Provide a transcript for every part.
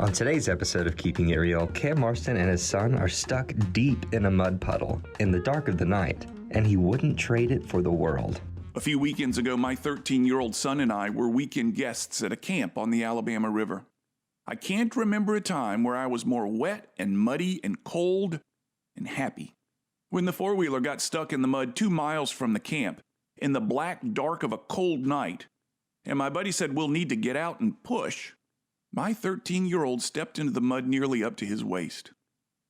On today's episode of Keeping It Real, Cam Marston and his son are stuck deep in a mud puddle in the dark of the night, and he wouldn't trade it for the world. A few weekends ago, my 13-year-old son and I were weekend guests at a camp on the Alabama River. I can't remember a time where I was more wet and muddy and cold and happy. When the four-wheeler got stuck in the mud 2 miles from the camp, in the black dark of a cold night, and my buddy said, "We'll need to get out and push," my 13-year-old stepped into the mud nearly up to his waist.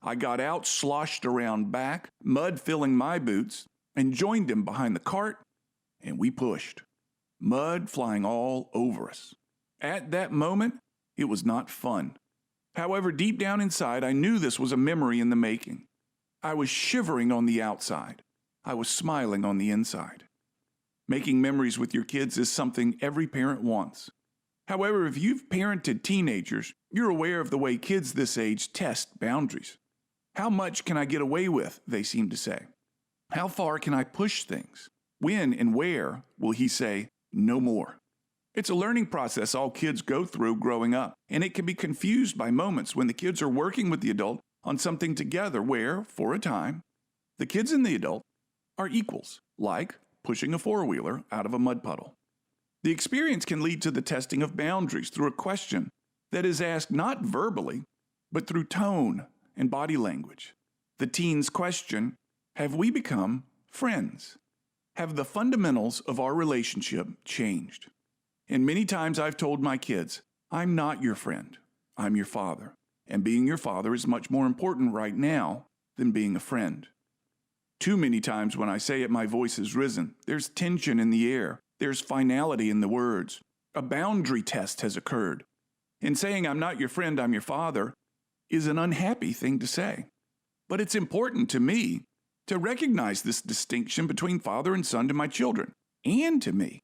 I got out, sloshed around back, mud filling my boots, and joined him behind the cart, and we pushed, mud flying all over us. At that moment, it was not fun. However, deep down inside, I knew this was a memory in the making. I was shivering on the outside. I was smiling on the inside. Making memories with your kids is something every parent wants. However, if you've parented teenagers, you're aware of the way kids this age test boundaries. How much can I get away with, they seem to say. How far can I push things? When and where will he say, no more? It's a learning process all kids go through growing up, and it can be confused by moments when the kids are working with the adult on something together where, for a time, the kids and the adult are equals, like pushing a four-wheeler out of a mud puddle. The experience can lead to the testing of boundaries through a question that is asked not verbally, but through tone and body language. The teen's question, have we become friends? Have the fundamentals of our relationship changed? And many times I've told my kids, I'm not your friend, I'm your father. And being your father is much more important right now than being a friend. Too many times when I say it, my voice has risen. There's tension in the air. There's finality in the words. A boundary test has occurred. And saying I'm not your friend, I'm your father is an unhappy thing to say. But it's important to me to recognize this distinction between father and son to my children and to me,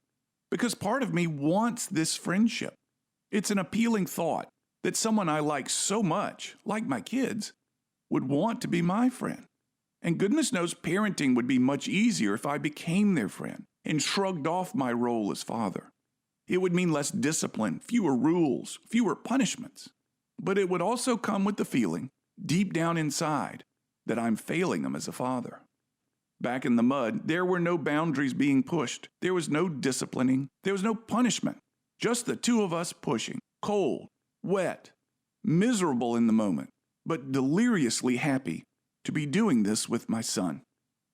because part of me wants this friendship. It's an appealing thought that someone I like so much, like my kids, would want to be my friend. And goodness knows parenting would be much easier if I became their friend and shrugged off my role as father. It would mean less discipline, fewer rules, fewer punishments. But it would also come with the feeling, deep down inside, that I'm failing them as a father. Back in the mud, there were no boundaries being pushed. There was no disciplining. There was no punishment. Just the two of us pushing, cold, wet, miserable in the moment, but deliriously happy to be doing this with my son.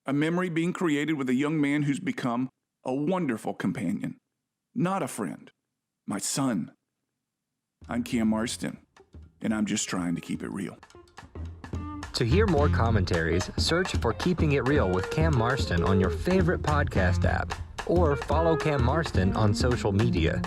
A memory being created with a young man who's become a wonderful companion, not a friend, my son. I'm Cam Marston, and I'm just trying to keep it real. To hear more commentaries, search for Keeping It Real with Cam Marston on your favorite podcast app, or follow Cam Marston on social media.